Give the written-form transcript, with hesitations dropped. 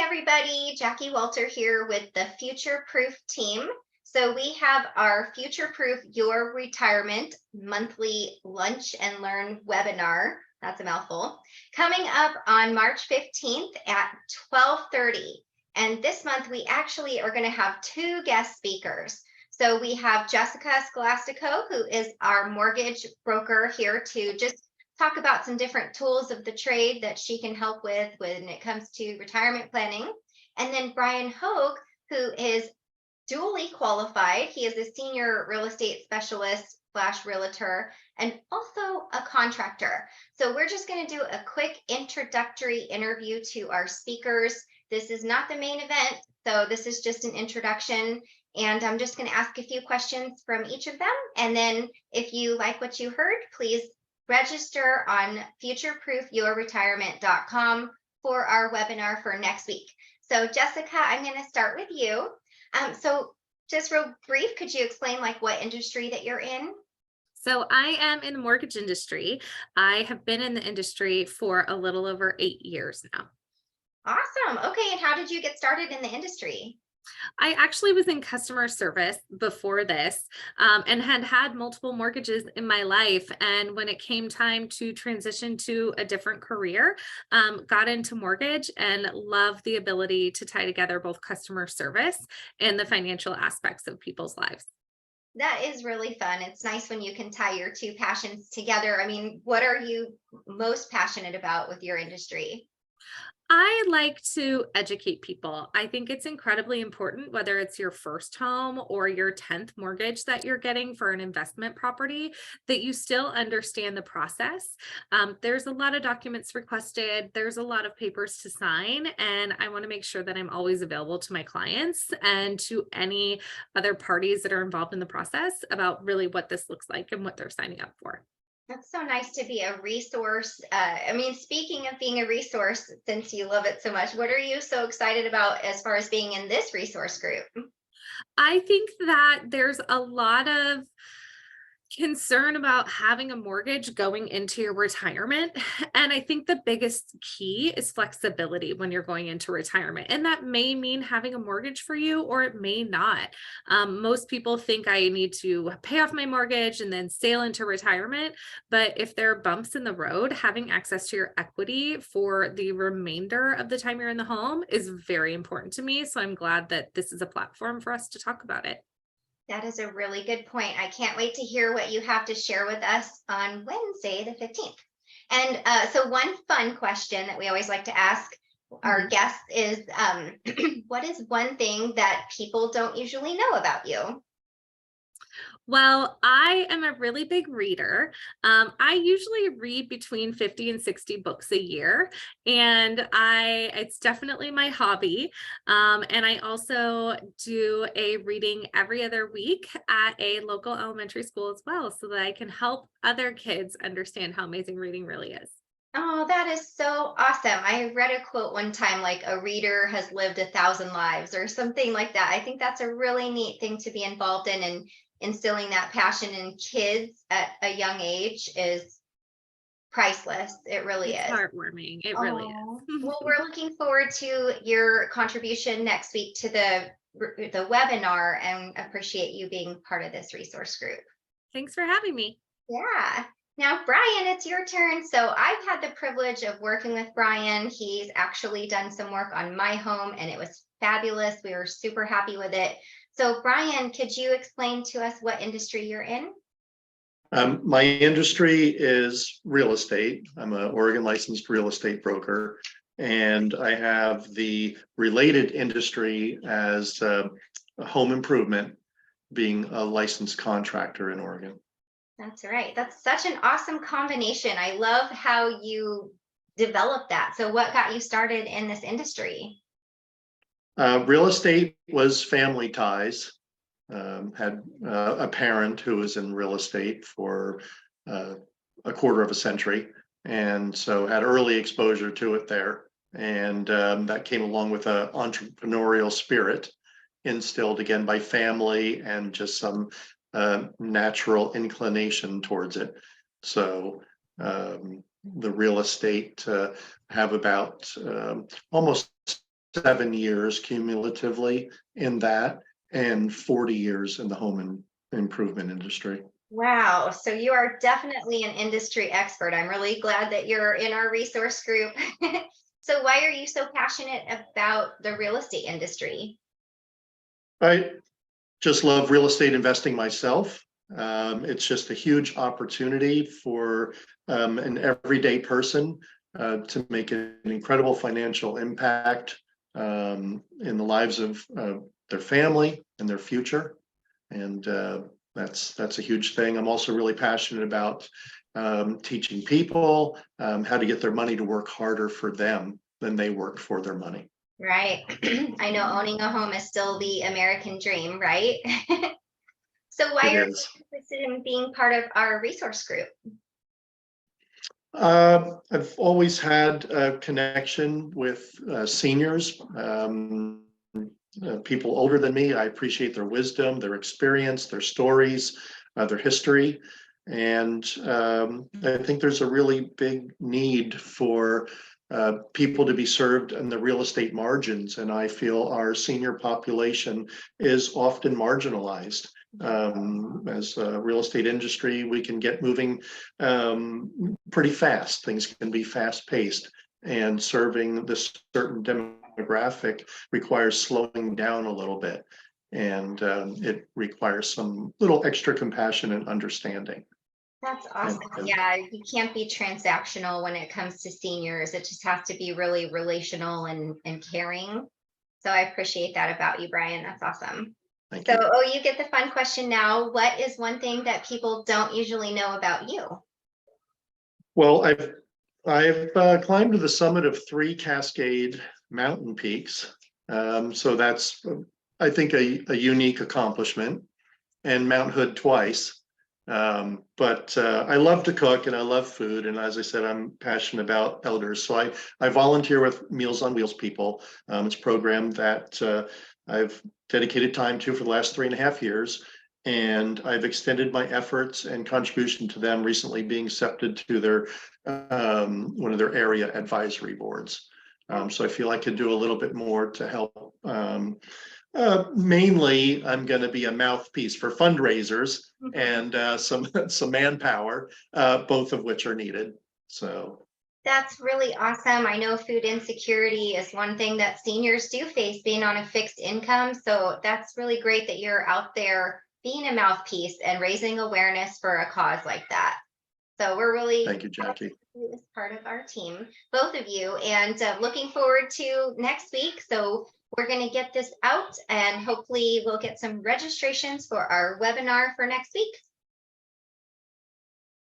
everybody, Jackie Walter here with the Future Proof team. So we have our Future Proof Your Retirement monthly lunch and learn webinar. That's a mouthful. Coming up on March 15th at 12:30. And this month we actually are going to have two guest speakers. So we have Jessica Scolastico, who is our mortgage broker, here to just talk about some different tools of the trade that she can help with when it comes to retirement planning. And then Brian Hoge, who is dually qualified. He is a senior real estate specialist / realtor and also a contractor. So we're just going to do a quick introductory interview to our speakers. This is not the main event, so this is just an introduction. And I'm just going to ask a few questions from each of them. And then if you like what you heard, please register on futureproofyourretirement.com for our webinar for next week. So Jessica, I'm going to start with you. So just real brief, could you explain what industry that you're in? So I am in the mortgage industry. I have been in the industry for a little over 8 years now. Awesome. Okay. And how did you get started in the industry? I actually was in customer service before this and had multiple mortgages in my life. And when it came time to transition to a different career, got into mortgage and love the ability to tie together both customer service and the financial aspects of people's lives. That is really fun. It's nice when you can tie your two passions together. I mean, what are you most passionate about with your industry? I like to educate people. I think it's incredibly important, whether it's your first home or your 10th mortgage that you're getting for an investment property, that you still understand the process. There's a lot of documents requested. There's a lot of papers to sign, and I want to make sure that I'm always available to my clients and to any other parties that are involved in the process about really what this looks like and what they're signing up for. That's so nice to be a resource. Speaking of being a resource, since you love it so much, what are you so excited about as far as being in this resource group? I think that there's a lot of concern about having a mortgage going into your retirement. And I think the biggest key is flexibility when you're going into retirement. And that may mean having a mortgage for you, or it may not. Most people think I need to pay off my mortgage and then sail into retirement. But if there are bumps in the road, having access to your equity for the remainder of the time you're in the home is very important to me. So I'm glad that this is a platform for us to talk about it. That is a really good point. I can't wait to hear what you have to share with us on Wednesday, the 15th. And so one fun question that we always like to ask our guests is, what is one thing that people don't usually know about you? Well, I am a really big reader. I usually read between 50 and 60 books a year, and it's definitely my hobby. And I also do a reading every other week at a local elementary school as well, so that I can help other kids understand how amazing reading really is. Oh, that is so awesome. I read a quote one time, like a reader has lived 1,000 lives or something like that. I think that's a really neat thing to be involved in, and instilling that passion in kids at a young age is priceless. It really It's is. heartwarming. It really Oh, is. well, we're looking forward to your contribution next week to the webinar, and appreciate you being part of this resource group. Thanks for having me. Yeah. Now, Brian, it's your turn. So I've had the privilege of working with Brian. He's actually done some work on my home, and it was fabulous. We were super happy with it. So Brian, could you explain to us what industry you're in? My industry is real estate. I'm an Oregon licensed real estate broker, and I have the related industry as home improvement, being a licensed contractor in Oregon. That's right. That's such an awesome combination. I love how you developed that. So what got you started in this industry? Real estate was family ties. Had a parent who was in real estate for a quarter of a century, and so had early exposure to it there. And that came along with an entrepreneurial spirit instilled again by family and just some natural inclination towards it. So the real estate have about almost 7 years cumulatively in that, and 40 years in the home improvement industry. Wow. So you are definitely an industry expert. I'm really glad that you're in our resource group. So why are you so passionate about the real estate industry? I just love real estate investing myself. It's just a huge opportunity for an everyday person to make an incredible financial impact in the lives of their family and their future. And that's a huge thing. I'm also really passionate about teaching people how to get their money to work harder for them than they work for their money. Right. I know owning a home is still the American dream, right? So why It are is. you interested in being part of our resource group? I've always had a connection with seniors, people older than me. I appreciate their wisdom, their experience, their stories, their history. And I think there's a really big need for people to be served in the real estate margins. And I feel our senior population is often marginalized. As a real estate industry, we can get moving pretty fast. Things can be fast paced, and serving this certain demographic requires slowing down a little bit. And it requires some little extra compassion and understanding. That's awesome. Yeah, you can't be transactional when it comes to seniors. It just has to be really relational and caring. So I appreciate that about you, Brian. That's awesome. Thank So, you. oh, you get the fun question now. What is one thing that people don't usually know about you? Well, I've climbed to the summit of 3 Cascade mountain peaks. So that's, I think, a unique accomplishment, and Mount Hood twice. But I love to cook and I love food. And as I said, I'm passionate about elders. So I volunteer with Meals on Wheels people. It's a program that I've dedicated time to for the last 3.5 years. And I've extended my efforts and contribution to them, recently being accepted to their one of their area advisory boards. So I feel I could do a little bit more to help. Mainly, I'm going to be a mouthpiece for fundraisers and some manpower, both of which are needed. So That's really awesome. I know food insecurity is one thing that seniors do face, being on a fixed income. So that's really great that you're out there being a mouthpiece and raising awareness for a cause like that. So we're really thank you, Jackie. as part of our team, both of you, and looking forward to next week. So we're going to get this out, and hopefully we'll get some registrations for our webinar for next week.